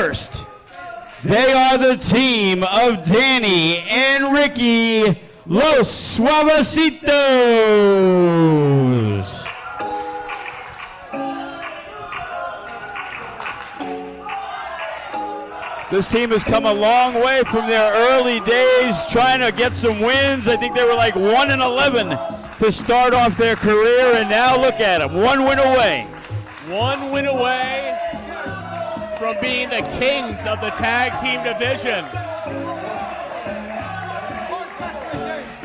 First, they are the team of Danny and Ricky, Los Suavecitos. This team has come a long way from their early days trying to get some wins. I think they were like 1-11 to start off their career, and now look at them, 1 win away. 1 win away from being the kings of the tag team division.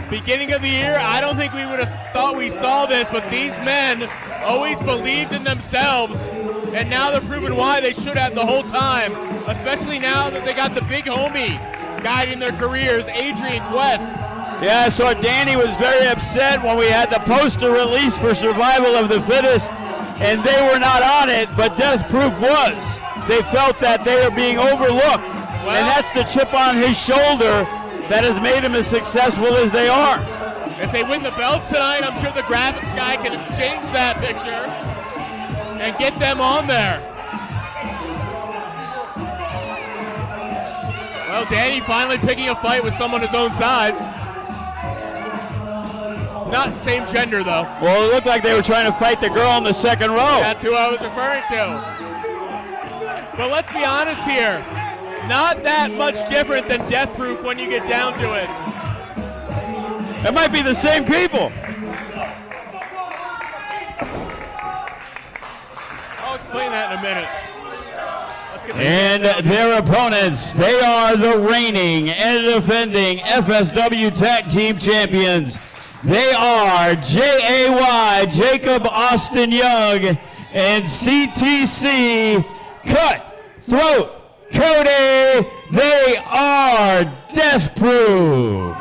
Beginning of the year, I don't think we would have thought we saw this, but these men always believed in themselves, and now they're proving why they should have the whole time, especially now that they got the big homie guiding their careers, Adrian Quest. Yeah, I saw Danny was very upset when we had the poster release for Survival of the Fittest, and they were not on it, but DeathxProof was. They felt that they are being overlooked, and that's the chip on his shoulder that has made them as successful as they are. If they win the belts tonight, I'm sure the graphics guy can change that picture and get them on there. Well, Danny finally picking a fight with someone his own size. Not same gender, though. Well, it looked like they were trying to fight the girl in the second row. That's who I was referring to. But let's be honest here. Not that much different than DeathxProof when you get down to it. It might be the same people. I'll explain that in a minute. And their opponents, they are the reigning and defending FSW Tag Team Champions. They are JAY, Jacob Austin Young, and CTC, Cutthroat Cody. They are DeathxProof.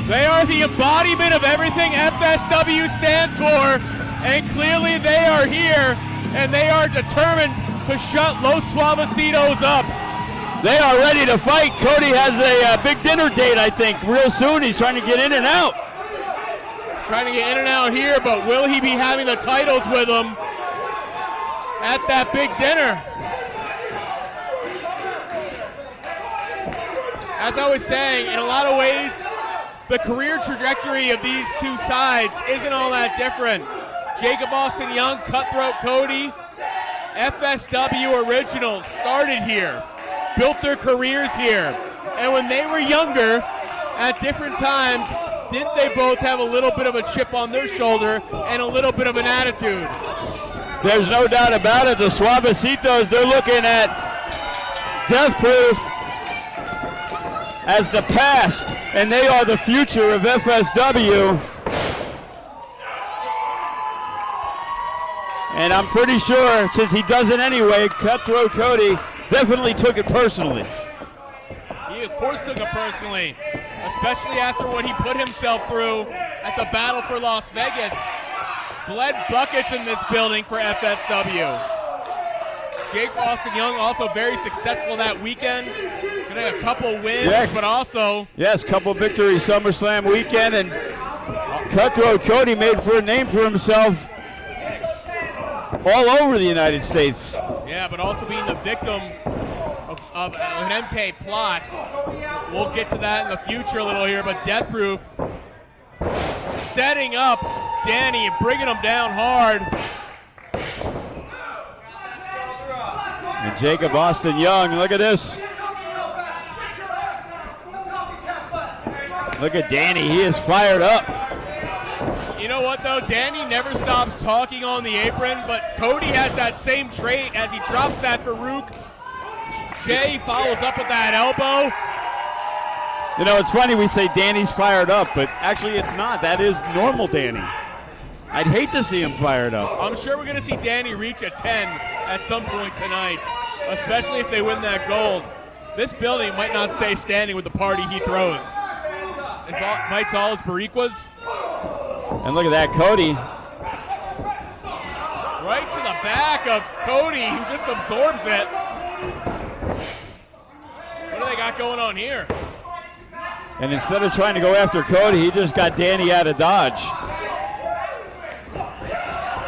They are the embodiment of everything FSW stands for, and clearly they are here, and they are determined to shut Los Suavecitos up. They are ready to fight. Cody has a big dinner date, I think, real soon. He's trying to get in and out. Trying to get in and out here, but will he be having the titles with him at that big dinner? As I was saying, in a lot of ways, the career trajectory of these two sides isn't all that different. Jacob Austin Young, Cutthroat Cody, FSW originals started here, built their careers here, and when they were younger, at different times, didn't they both have a little bit of a chip on their shoulder and a little bit of an attitude? There's no doubt about it. The Suavecitos, they're looking at DeathxProof as the past, and they are the future of FSW. And I'm pretty sure, since he does it anyway, Cutthroat Cody definitely took it personally. He, of course, took it personally, especially after what he put himself through at the Battle for Las Vegas. Bled buckets in this building for FSW. Jake Austin Young also very successful that weekend. Getting a couple wins, but also... Yes, couple victories SummerSlam weekend, and Cutthroat Cody made for a name for himself all over the United States. Yeah, but also being the victim of an MK plot. We'll get to that in the future a little here, but DeathxProof setting up Danny and bringing him down hard. And Jacob Austin Young, look at this. Look at Danny, he is fired up. You know what though, Danny never stops talking on the apron, but Cody has that same trait as he drops that Farouk. Jay follows up with that elbow. You know, it's funny we say Danny's fired up, but actually it's not. That is normal Danny. I'd hate to see him fired up. I'm sure we're going to see Danny reach a 10 at some point tonight, especially if they win that gold. This building might not stay standing with the party he throws. Invites all his Bariquas. And look at that, Cody. Right to the back of Cody, who just absorbs it. What do they got going on here? And instead of trying to go after Cody, he just got Danny out of dodge.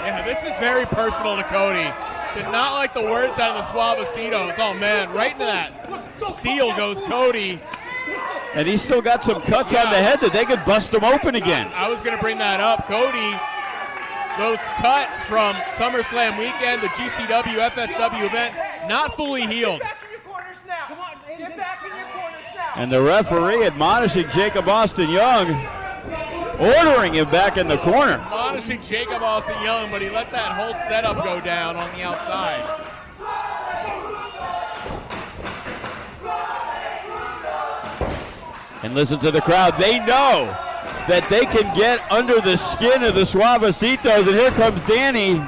Yeah, this is very personal to Cody. Did not like the words out of the Suavecitos. Oh man, right into that steel goes Cody. And he's still got some cuts on the head that they could bust him open again. I was going to bring that up. Cody, those cuts from SummerSlam weekend, the GCW, FSW event, not fully healed. Get back in your corners now. Come on, get back in your corners now. And the referee admonishing Jacob Austin Young, ordering him back in the corner. Admonishing Jacob Austin Young, but he let that whole setup go down on the outside. And listen to the crowd. They know that they can get under the skin of the Suavecitos. And here comes Danny.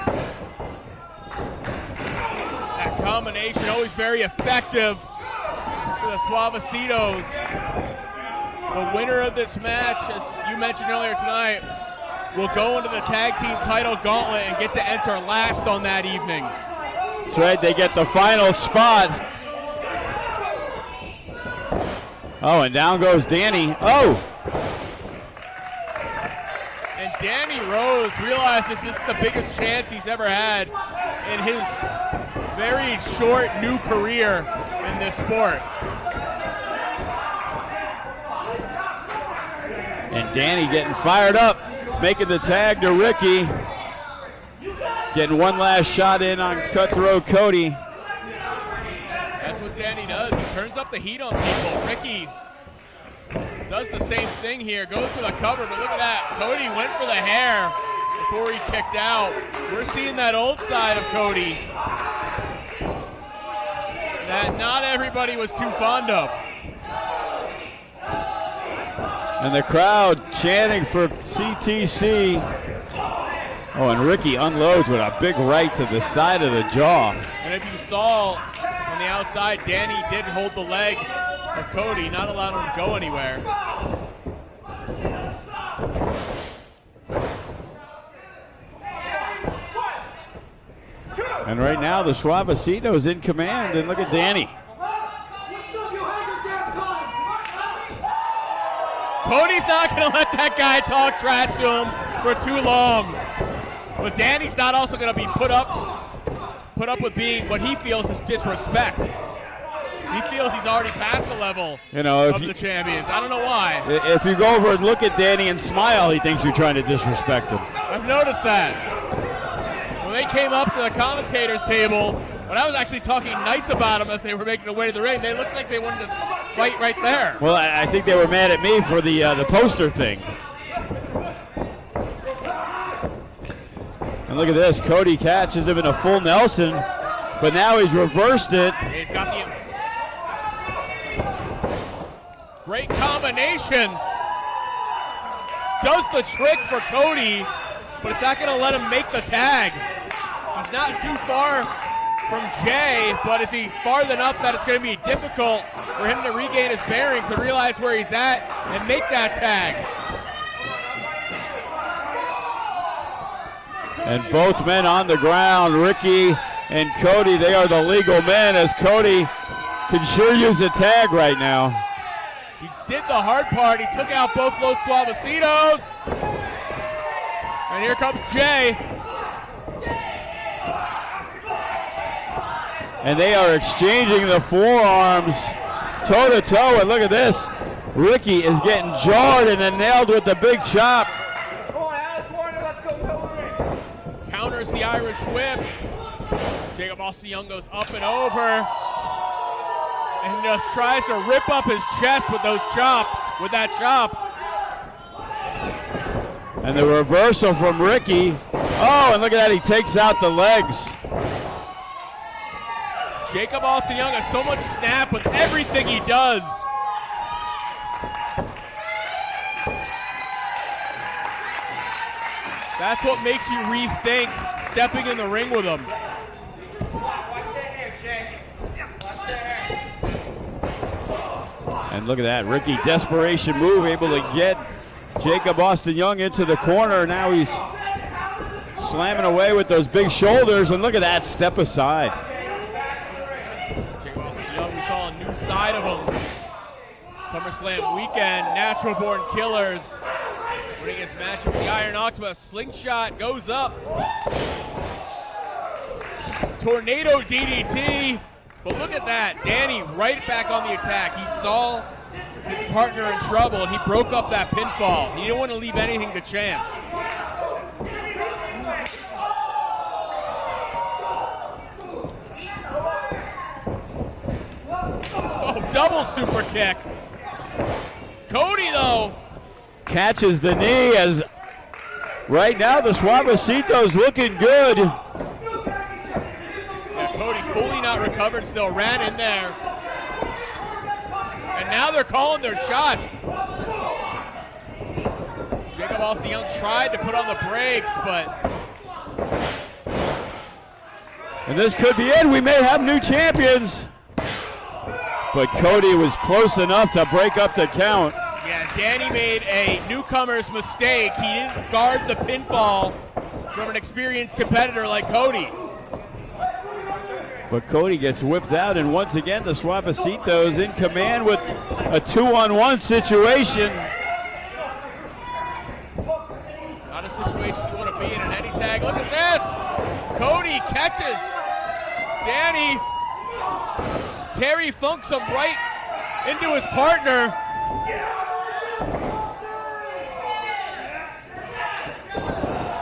That combination always very effective for the Suavecitos. The winner of this match, as you mentioned earlier tonight, will go into the tag team title gauntlet and get to enter last on that evening. That's right, they get the final spot. Oh, and down goes Danny. Oh! And Danny Rose realizes this is the biggest chance he's ever had in his very short new career in this sport. And Danny getting fired up, making the tag to Ricky. Getting one last shot in on Cutthroat Cody. That's what Danny does. He turns up the heat on people. Ricky does the same thing here, goes for the cover, but look at that. Cody went for the hair before he kicked out. We're seeing that old side of Cody that not everybody was too fond of. And the crowd chanting for CTC. Oh, and Ricky unloads with a big right to the side of the jaw. And if you saw on the outside, Danny did hold the leg of Cody, not allowing him to go anywhere. And right now, the Suavecito's in command, and look at Danny. Cody's not going to let that guy talk trash to him for too long. But Danny's not also going to be put up with being what he feels is disrespect. He feels he's already past the level of the champions. I don't know why. If you go over and look at Danny and smile, he thinks you're trying to disrespect him. I've noticed that. When they came up to the commentators table, when I was actually talking nice about them as they were making their way to the ring, they looked like they wanted to fight right there. Well, I think they were mad at me for the poster thing. And look at this. Cody catches him in a full Nelson, but now he's reversed it. He's got the great combination. Does the trick for Cody, but it's not going to let him make the tag. He's not too far from Jay, but is he far enough that it's going to be difficult for him to regain his bearings and realize where he's at and make that tag? And both men on the ground, Ricky and Cody, they are the legal men, as Cody can sure use a tag right now. He did the hard part. He took out both those Suavecitos. And here comes Jay. And they are exchanging the forearms toe to toe. And look at this. Ricky is getting jarred and then nailed with the big chop. Counters the Irish whip. Jacob Austin Young goes up and over. And just tries to rip up his chest with those chops, with that chop. And the reversal from Ricky. Oh, and look at that, he takes out the legs. Jacob Austin Young has so much snap with everything he does. That's what makes you rethink stepping in the ring with him. Watch that hair, Jay. Watch that hair. And look at that, Ricky, desperation move, able to get Jacob Austin Young into the corner. Now he's slamming away with those big shoulders, and look at that, step aside. Jacob Austin Young, we saw a new side of him. SummerSlam weekend, Natural Born Killers. We're Winning his match with the Iron Octopus. Slingshot goes up. Tornado DDT. But look at that. Danny right back on the attack. He saw his partner in trouble and he broke up that pinfall. He didn't want to leave anything to chance. Oh, double super kick. Cody, though, catches the knee as right now the Suavecitos looking good. yeah, Cody fully not recovered still, ran in there. And now they're calling their shot. Jacob Austin Young tried to put on the brakes, but And this could be it. We may have new champions. But Cody was close enough to break up the count. yeah, Danny made a newcomer's mistake. He didn't guard the pinfall from an experienced competitor like Cody. But Cody gets whipped out, and once again the Suavecitos in command with a 2-on-1 situation. Not a situation you want to be in any tag. Look at this. Cody catches Danny. Terry funks him right into his partner.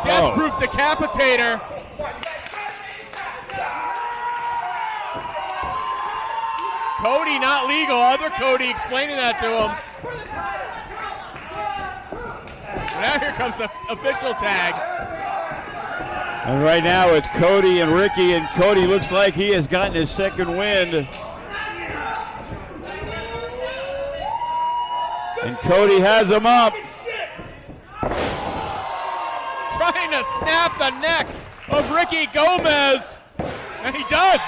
DeathxProof decapitator. Cody not legal. Other Cody explaining that to him. Now here comes the official tag. And right now it's Cody and Ricky, and Cody looks like he has gotten his second wind. And Cody has him up. Trying to snap the neck of Ricky Gomez. And he does.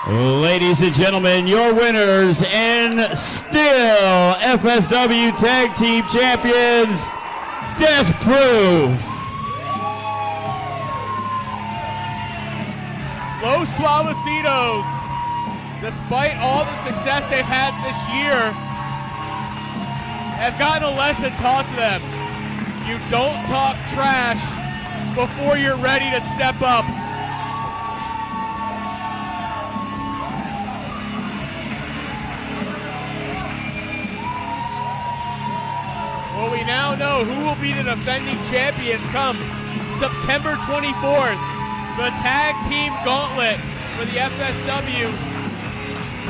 Ladies and gentlemen, your winners and still FSW Tag Team Champions, DeathxProof. Los Suavecitos, despite all the success they've had this year, have gotten a lesson taught to them. You don't talk trash before you're ready to step up. Well, we now know who will be the defending champions come September 24th. The Tag Team Gauntlet for the FSW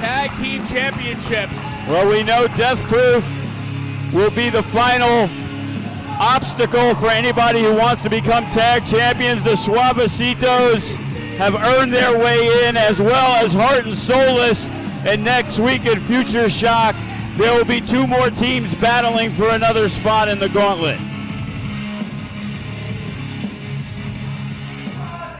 Tag Team Championships. Well, we know DeathxProof will be the final obstacle for anybody who wants to become tag champions. The Suavecitos have earned their way in, as well as Heart and Soulless. And next week in Future Shock, there will be two more teams battling for another spot in the gauntlet.